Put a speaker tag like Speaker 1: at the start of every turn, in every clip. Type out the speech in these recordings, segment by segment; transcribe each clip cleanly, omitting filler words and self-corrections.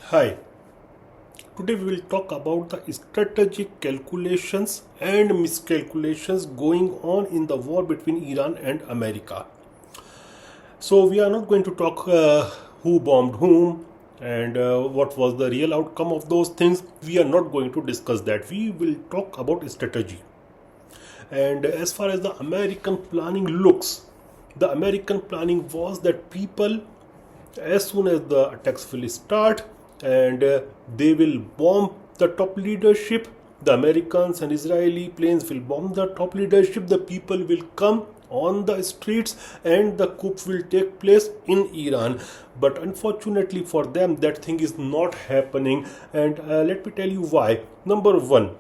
Speaker 1: Hi, today we will talk about the strategic calculations and miscalculations going on in the war between Iran and America. So, we are not going to talk who bombed whom and what was the real outcome of those things. We are not going to discuss that. We will talk about strategy. And as far as the American planning looks, the American planning was that people, as soon as the attacks will start and they will bomb the top leadership, the Americans and Israeli planes will bomb the top leadership, the people will come on the streets and the coup will take place in Iran. But unfortunately for them, that thing is not happening. And let me tell you why. Number one,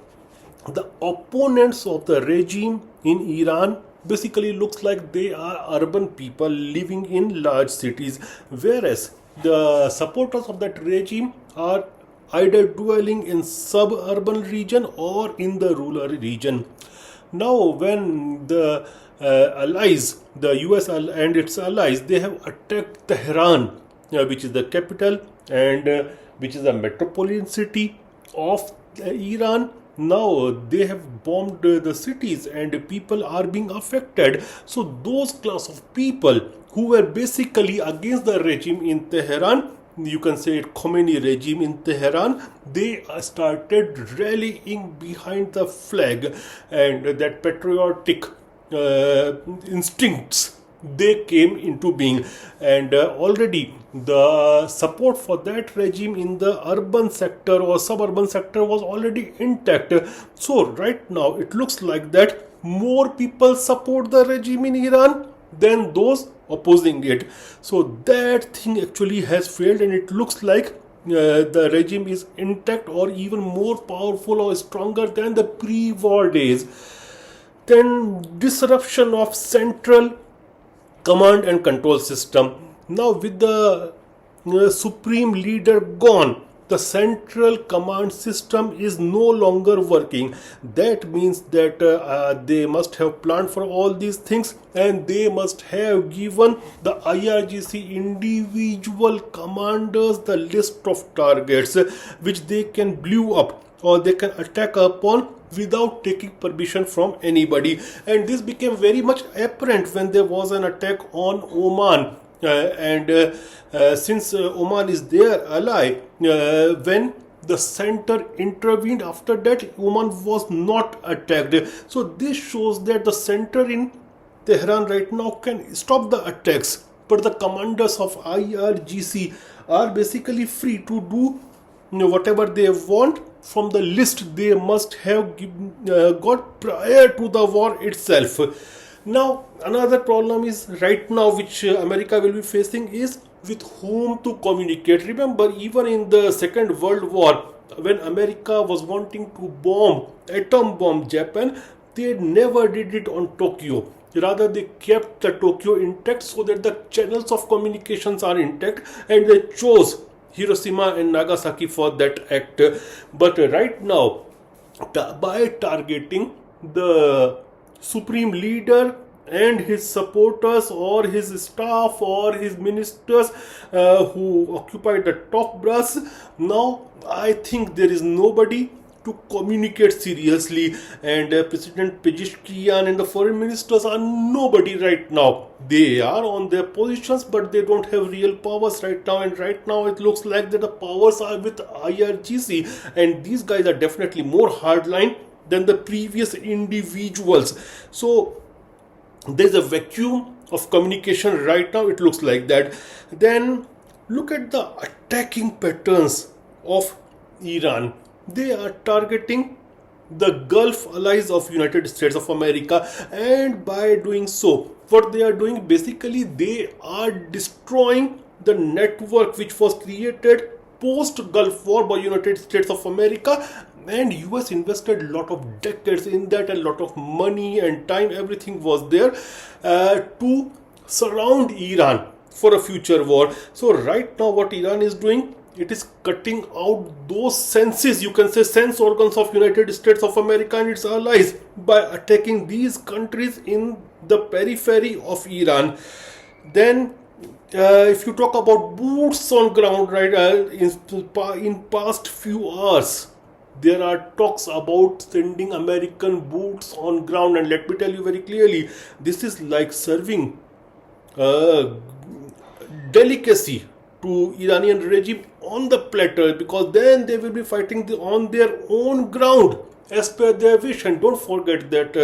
Speaker 1: the opponents of the regime in Iran basically looks like they are urban people living in large cities, whereas the supporters of that regime are either dwelling in suburban region or in the rural region. Now, when the allies, the US and its allies, they have attacked Tehran, which is the capital and which is a metropolitan city of Iran. Now they have bombed the cities and people are being affected. So those class of people who were basically against the regime in Tehran, you can say it Khomeini regime in Tehran, they started rallying behind the flag, and that patriotic instincts, they came into being. And already the support for that regime in the urban sector or suburban sector was already intact. So right now it looks like that more people support the regime in Iran than those opposing it. So that thing actually has failed, and it looks like the regime is intact or even more powerful or stronger than the pre-war days. Then disruption of central command and control system. Now, with the supreme leader gone, the central command system is no longer working. That means that they must have planned for all these things, and they must have given the IRGC individual commanders the list of targets which they can blow up or they can attack upon without taking permission from anybody. And this became very much apparent when there was an attack on Oman. Since Oman is their ally, when the center intervened after that, Oman was not attacked. So this shows that the center in Tehran right now can stop the attacks, but the commanders of IRGC are basically free to do whatever they want from the list they must have got prior to the war itself. Now, another problem is right now which America will be facing is with whom to communicate. Remember, even in the Second World War, when America was wanting to atom bomb Japan, they never did it on Tokyo. Rather, they kept the Tokyo intact so that the channels of communications are intact, and they chose Hiroshima and Nagasaki for that act. But right now, by targeting the supreme leader and his supporters or his staff or his ministers who occupy the top brass, now I think there is nobody to communicate seriously, and President Pezeshkian and the foreign ministers are nobody right now. They are on their positions, but they don't have real powers right now, and right now it looks like that the powers are with IRGC, and these guys are definitely more hardline than the previous individuals. So there's a vacuum of communication right now, it looks like that. Then look at the attacking patterns of Iran. They are targeting the Gulf allies of United States of America, and by doing so, what they are doing basically, they are destroying the network which was created post Gulf War by United States of America, and US invested a lot of decades in that, a lot of money and time, everything was there to surround Iran for a future war. So right now what Iran is doing, it is cutting out those senses, you can say sense organs of United States of America and its allies by attacking these countries in the periphery of Iran. Then if you talk about boots on ground, right, in past few hours, there are talks about sending American boots on ground, and let me tell you very clearly, this is like serving uh, delicacy to Iranian regime on the platter, because then they will be fighting on their own ground as per their wish. And don't forget that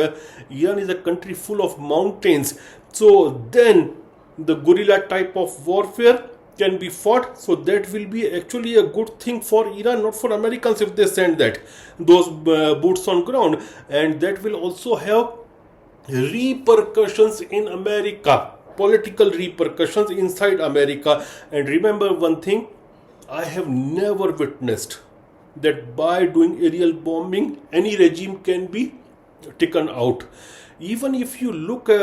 Speaker 1: Iran is a country full of mountains, so then the guerrilla type of warfare can be fought. So that will be actually a good thing for Iran, not for Americans, if they send that those boots on ground. And that will also have repercussions in America, political repercussions inside America. And remember one thing, I have never witnessed that by doing aerial bombing, any regime can be taken out. Even if you look at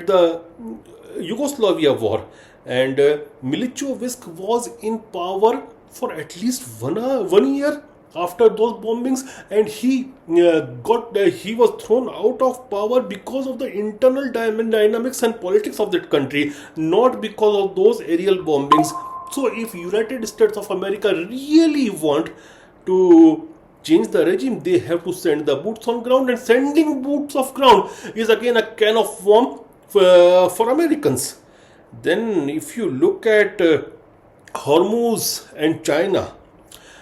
Speaker 1: the Yugoslavia war, and Milicevic was in power for at least 1 year after those bombings, and he was thrown out of power because of the internal dynamics and politics of that country, not because of those aerial bombings. So if United States of America really want to change the regime, they have to send the boots on ground, and sending boots of ground is again a can of worm for Americans. Then if you look at Hormuz and China,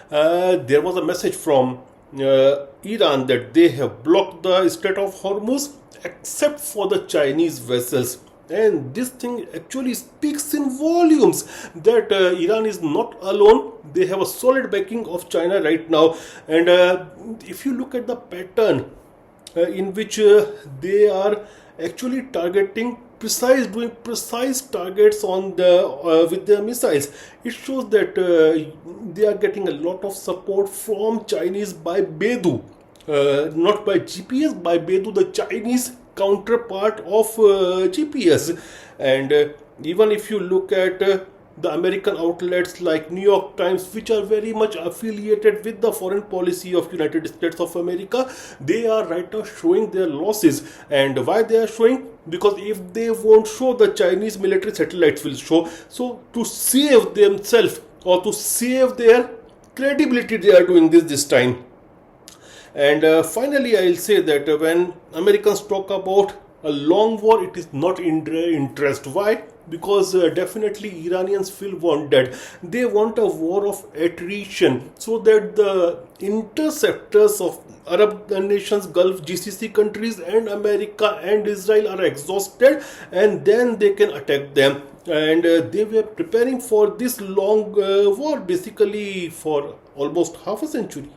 Speaker 1: there was a message from Iran that they have blocked the Strait of Hormuz except for the Chinese vessels. And this thing actually speaks in volumes that Iran is not alone. They have a solid backing of China right now. And if you look at the pattern in which they are actually doing precise targets on the with their missiles, it shows that they are getting a lot of support from Chinese by Beidou, not by GPS, by Beidou, the Chinese counterpart of GPS. And even if you look at the American outlets like New York Times, which are very much affiliated with the foreign policy of United States of America, they are right now showing their losses. And why they are showing? Because if they won't show, the Chinese military satellites will show. So to save themselves or to save their credibility, they are doing this time. And finally, I'll say that when Americans talk about a long war, it is not in their interest. Why? Because definitely Iranians feel wanted. They want a war of attrition, so that the interceptors of Arab nations, Gulf GCC countries, and America and Israel are exhausted, and then they can attack them. And they were preparing for this long war basically for almost half a century.